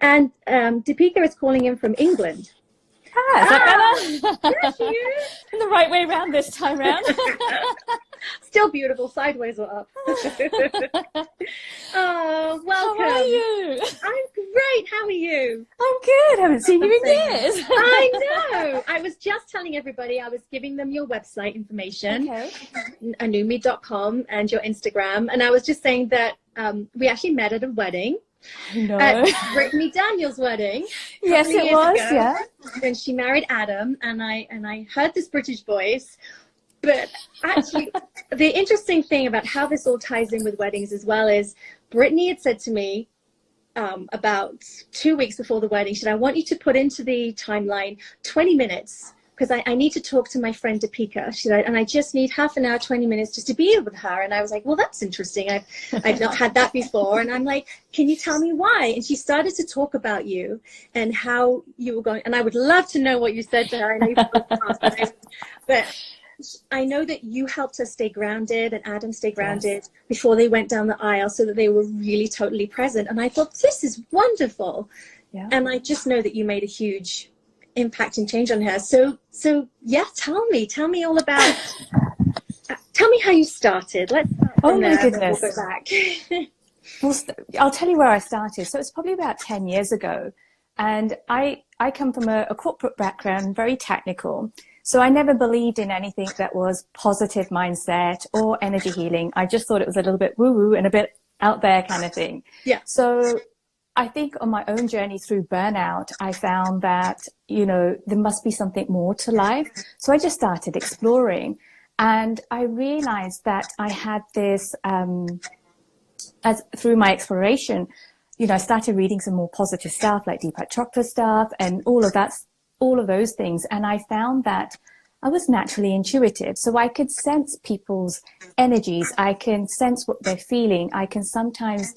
And Depika is calling in from England. Ah, is that better? There she is. The right way around this time round. Still beautiful, sideways or up. Oh, welcome. How are you? I'm great. How are you? I'm good. Haven't seen you in years. I know. I was just telling everybody, I was giving them your website information, Okay. anumi.com, and your Instagram. And I was just saying that we actually met at a wedding. No. At Brittany Daniel's wedding. Yes, it was. Ago. Yeah. And she married Adam, and I heard this British voice. But actually, the interesting thing about how this all ties in with weddings as well is Brittany had said to me about 2 weeks before the wedding, she said, I want you to put into the timeline 20 minutes because I need to talk to my friend Depika. She said, and I just need half an hour, 20 minutes just to be with her. And I was like, well, that's interesting. I've not had that before. And I'm like, can you tell me why? And she started to talk about you and how you were going. And I would love to know what you said to her. I know you but I know that you helped her stay grounded and Adam stay grounded before they went down the aisle so that they were really totally present. And I thought, this is wonderful. Yeah. And I just know that you made a huge impact and change on her. So yeah, tell me all about, tell me how you started. Let's start from there, my goodness. We'll go back. Well, I'll tell you where I started. So it's probably about 10 years ago. And I come from a corporate background, very technical. So I never believed in anything that was positive mindset or energy healing. I just thought it was a little bit woo-woo and a bit out there kind of thing. Yeah. So I think on my own journey through burnout, I found that, there must be something more to life. So I just started exploring. And I realized that I had this, through my exploration, I started reading some more positive stuff like Deepak Chopra stuff and all of those things. And I found that I was naturally intuitive. So I could sense people's energies. I can sense what they're feeling. I can sometimes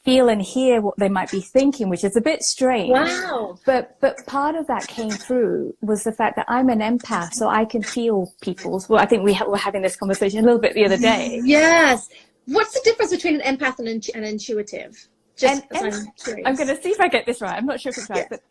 feel and hear what they might be thinking, which is a bit strange. Wow. But part of that came through was the fact that I'm an empath, so I can feel people's, I think we were having this conversation a little bit the other day. Yes. What's the difference between an empath and an intuitive? I'm going to see if I get this right. I'm not sure if it's right, but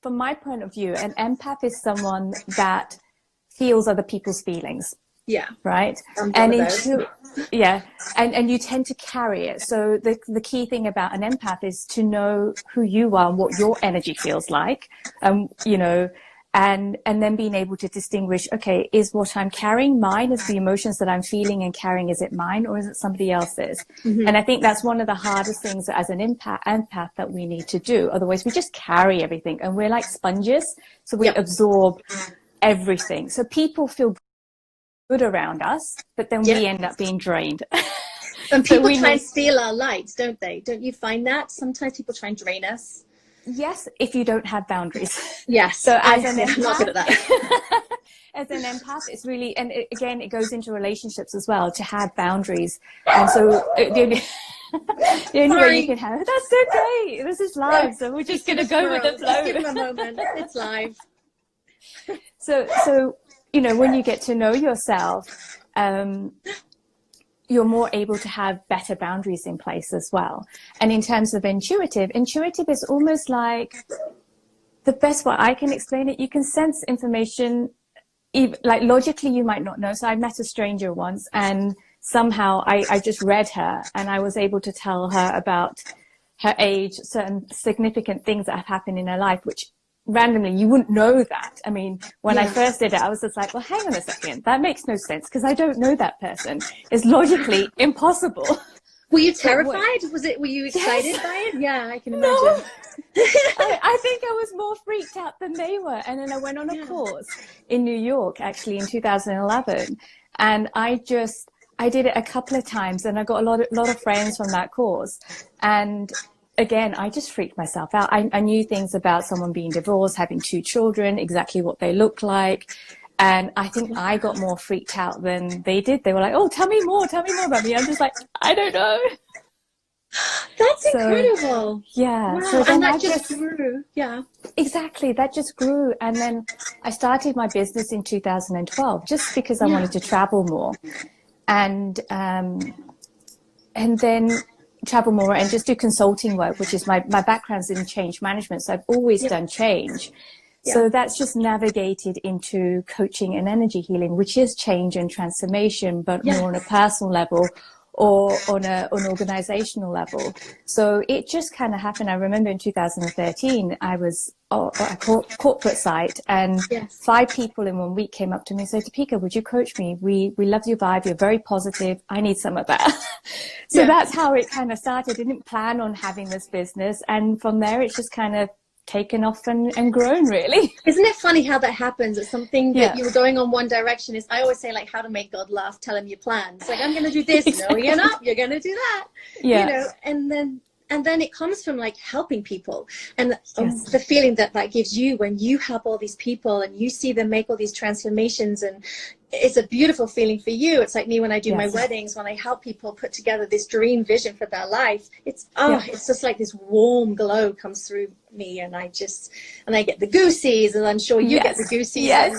from my point of view, an empath is someone that feels other people's feelings. Yeah. Right. And and you tend to carry it. So the key thing about an empath is to know who you are and what your energy feels like. And then being able to distinguish, okay, is what I'm carrying mine? Is the emotions that I'm feeling and carrying, is it mine or is it somebody else's? Mm-hmm. And I think that's one of the hardest things as an empath that we need to do. Otherwise, we just carry everything and we're like sponges. So we absorb everything. So people feel good around us, but then we end up being drained. And people try and steal our light, don't they? Don't you find that? Sometimes people try and drain us. Yes, if you don't have boundaries. Yes. So as an empath, I'm not good at that. As an empath, it's really, and it goes into relationships as well, to have boundaries. And so the only way you can have it, that's okay. This is live, so we're just going to go with the flow. Give them a moment. It's live. So when you get to know yourself, you're more able to have better boundaries in place as well. And in terms of intuitive is almost like, the best way I can explain it, you can sense information, like logically you might not know. So I met a stranger once and somehow I just read her and I was able to tell her about her age, certain significant things that have happened in her life, which randomly you wouldn't know that. I mean, when I first did it, I was just like, well, hang on a second, that makes no sense because I don't know that person. It's logically impossible. Were you terrified? Were you excited by it? Yeah, I can imagine. No. I think I was more freaked out than they were. And then I went on a course in New York, actually in 2011. And I did it a couple of times and I got a lot of friends from that course. And again, I just freaked myself out. I knew things about someone being divorced, having 2 children, exactly what they look like. And I think I got more freaked out than they did. They were like, oh, tell me more about me. I'm just like, I don't know. That's incredible. Yeah. Wow. So then and that just grew. Yeah. Exactly. That just grew. And then I started my business in 2012 just because I wanted to travel more. And then travel more and just do consulting work, which is my background's in change management. So I've always done change. So that's just navigated into coaching and energy healing, which is change and transformation, but more on a personal level or on an organizational level. So it just kind of happened. I remember in 2013, I was at a corporate site, and 5 people in 1 week came up to me and said, Depika, would you coach me? We love your vibe. You're very positive. I need some of that. So that's how it kind of started. I didn't plan on having this business. And from there, it's just kind of taken off and grown, really. Isn't it funny how that happens? It's something that you were going on one direction. Is I always say, like, how to make God laugh, tell him your plans. Like, I'm going to do this. Exactly. No, you're not. You're going to do that. You know, and then it comes from like helping people, and the feeling that gives you when you help all these people and you see them make all these transformations, and it's a beautiful feeling for you. It's like me when I do my weddings, when I help people put together this dream vision for their life. It's it's just like this warm glow comes through me, and I get the goosies, and I'm sure you get the goosies. And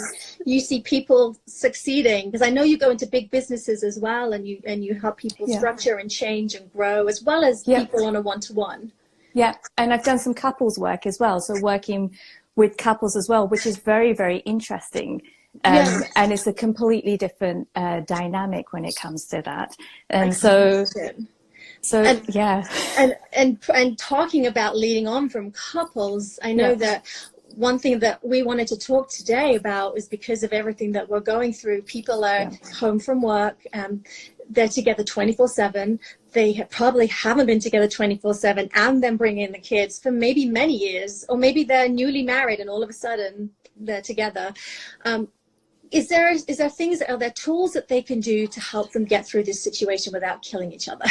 you see people succeeding, because I know you go into big businesses as well, and you help people structure and change and grow, as well as people on a one-to-one. Yeah, and I've done some couples work as well, so working with couples as well, which is very, very interesting. And it's a completely different dynamic when it comes to that. And and talking about leading on from couples, I know that one thing that we wanted to talk today about is because of everything that we're going through. People are home from work, they're together 24/7. They probably haven't been together 24/7, and then bring in the kids for maybe many years, or maybe they're newly married and all of a sudden they're together. Is there things, are there tools that they can do to help them get through this situation without killing each other?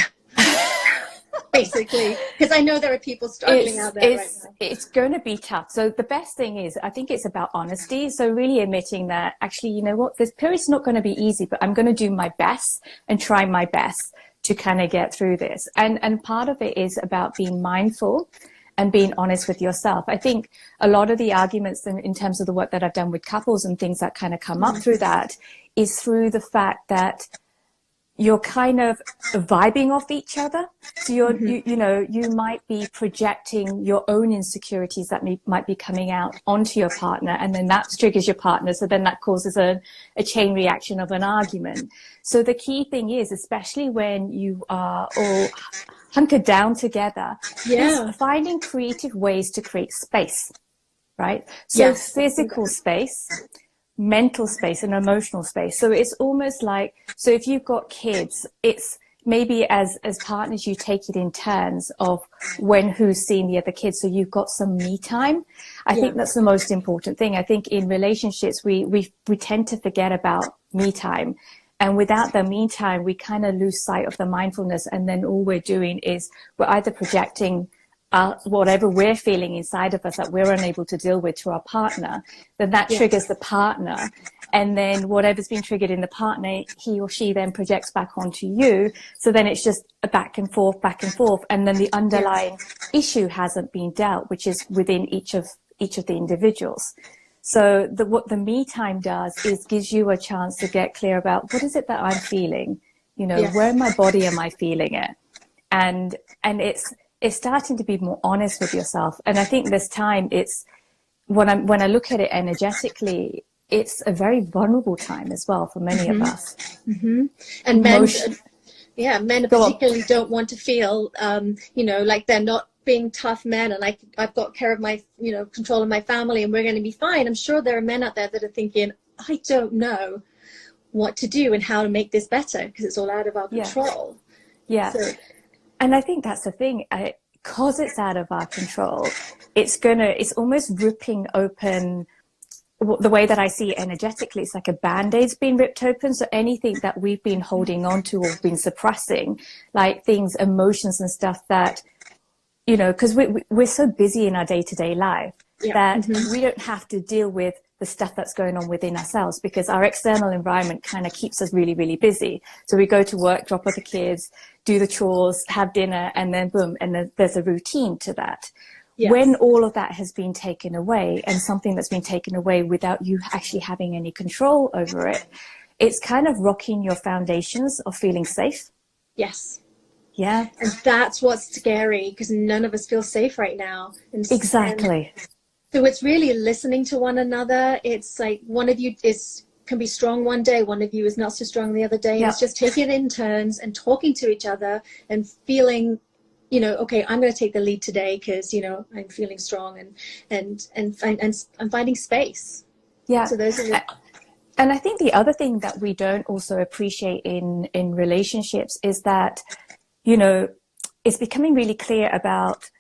Basically, because I know there are people struggling out there right now. It's going to be tough. So the best thing is, I think it's about honesty. So really admitting that, actually, you know what, this period's not going to be easy, but I'm going to do my best and try my best to kind of get through this. And part of it is about being mindful and being honest with yourself. I think a lot of the arguments in terms of the work that I've done with couples and things that kind of come up through that is through the fact that you're kind of vibing off each other. So you might be projecting your own insecurities that might be coming out onto your partner, and then that triggers your partner. So then that causes a chain reaction of an argument. So the key thing is, especially when you are all hunkered down together, is finding creative ways to create space, right? So physical space, mental space, and emotional space. So it's almost like, so if you've got kids, it's maybe as partners, you take it in turns of who's seeing the other kids. So you've got some me time. I think that's the most important thing. I think in relationships, we tend to forget about me time. And without the me time, we kind of lose sight of the mindfulness. And then all we're doing is we're either projecting whatever we're feeling inside of us that we're unable to deal with to our partner, then that triggers the partner. And then whatever's been triggered in the partner, he or she then projects back onto you. So then it's just a back and forth. And then the underlying issue hasn't been dealt, which is within each of the individuals. So what the me time does is gives you a chance to get clear about what is it that I'm feeling, where in my body am I feeling it? And it's starting to be more honest with yourself. And I think this time it's, when I look at it energetically, it's a very vulnerable time as well for many of us. Mm-hmm. And men particularly don't want to feel, like they're not being tough men, and I've got care of my, control of my family, and we're going to be fine. I'm sure there are men out there that are thinking, I don't know what to do and how to make this better, because it's all out of our control. Yeah. So, and I think that's the thing, because it's out of our control, it's almost ripping open. The way that I see it energetically, it's like a Band-Aid's been ripped open. So anything that we've been holding on to or been suppressing, like things, emotions and stuff that, because we're so busy in our day-to-day life that we don't have to deal with the stuff that's going on within ourselves, because our external environment kind of keeps us really, really busy. So we go to work, drop off the kids, do the chores, have dinner, and then boom, and then there's a routine to that. Yes. When all of that has been taken away, and something that's been taken away without you actually having any control over it, it's kind of rocking your foundations of feeling safe. Yes. Yeah. And that's what's scary, because none of us feel safe right now. Exactly. So it's really listening to one another. It's like one of you can be strong one day, one of you is not so strong the other day. And Yeah. it's just taking it in turns and talking to each other and feeling, you know, okay, I'm going to take the lead today because, you know, I'm feeling strong, and I'm finding space. Yeah. So those are and I think the other thing that we don't also appreciate in relationships is that, you know, it's becoming really clear about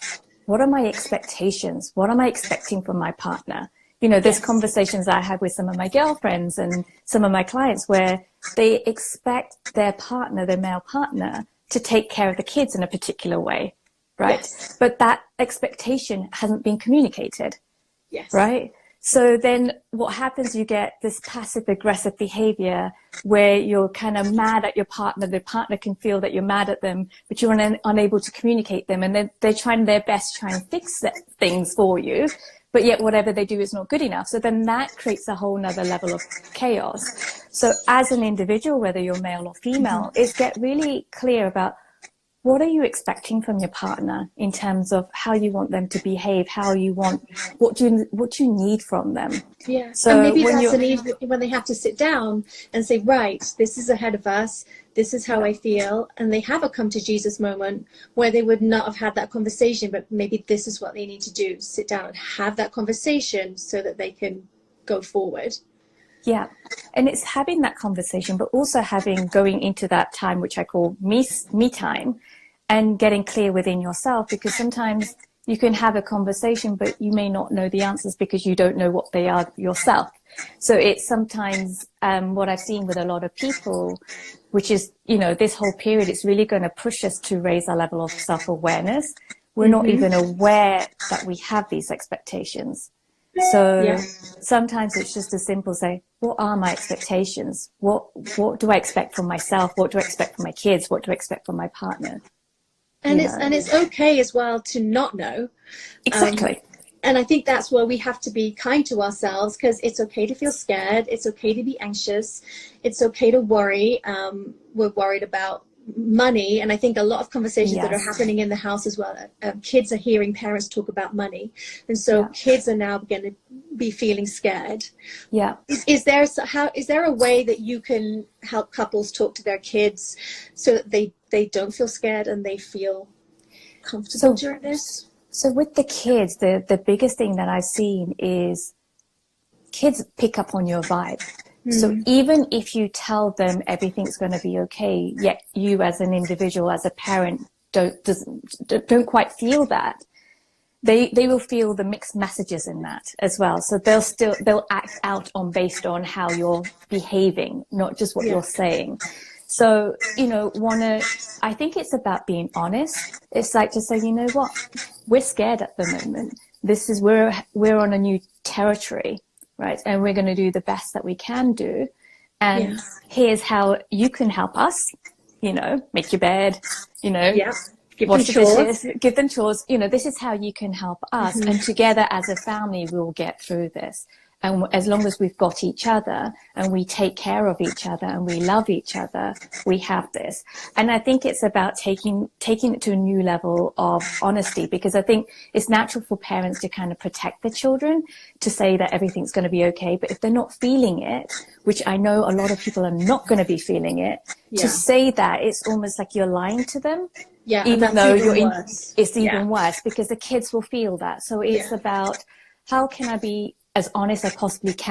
what are my expectations? What am I expecting from my partner? You know, there's conversations I had with some of my girlfriends and some of my clients where they expect their partner, their male partner, to take care of the kids in a particular way, right? Yes. But that expectation hasn't been communicated, Yes. right? So then what happens, you get this passive aggressive behavior where you're kind of mad at your partner. The partner can feel that you're mad at them, but you're unable to communicate them. And they're trying their best to try and fix things for you. But yet whatever they do is not good enough. So then that creates a whole nother level of chaos. So as an individual, whether you're male or female, is get really clear about what are you expecting from your partner in terms of how you want them to behave, what do you need from them? Yeah. So and maybe when that's a need when they have to sit down and say, right, this is ahead of us. This is how I feel. And they have a come to Jesus moment where they would not have had that conversation, but maybe this is what they need to do. Sit down and have that conversation so that they can go forward. Yeah. And it's having that conversation, but also going into that time, which I call me time, and getting clear within yourself, because sometimes you can have a conversation, but you may not know the answers because you don't know what they are yourself. So it's sometimes what I've seen with a lot of people, which is, you know, this whole period, it's really going to push us to raise our level of self-awareness. We're not even aware that we have these expectations. So sometimes it's just as simple as say, what are my expectations? What do I expect from myself? What do I expect from my kids? What do I expect from my partner? And it's okay as well to not know. Exactly. And I think that's where we have to be kind to ourselves, because it's okay to feel scared. It's okay to be anxious. It's okay to worry. We're worried about money. And I think a lot of conversations that are happening in the house as well, kids are hearing parents talk about money. And so kids are now going to be feeling scared. Yeah. Is there a way that you can help couples talk to their kids so that they don't feel scared and they feel comfortable during this? So with the kids, the biggest thing that I've seen is kids pick up on your vibe. So even if you tell them everything's going to be okay, yet you as an individual, as a parent, don't quite feel that, they will feel the mixed messages in that as well. So they'll act out based on how you're behaving, not just what you're saying. So, you know, I think it's about being honest. It's like to say, you know what, we're scared at the moment. We're on a new territory, right? And we're going to do the best that we can do. And here's how you can help us, you know, make your bed, you know, wash the dishes, give them chores. You know, this is how you can help us. And together as a family, we'll get through this. And as long as we've got each other and we take care of each other and we love each other, we have this. And I think it's about taking it to a new level of honesty, because I think it's natural for parents to kind of protect their children, to say that everything's going to be okay. But if they're not feeling it, which I know a lot of people are not going to be feeling it, to say that, it's almost like you're lying to them. Yeah, even though it's even worse, because the kids will feel that. So it's about, how can I be as honest as I possibly can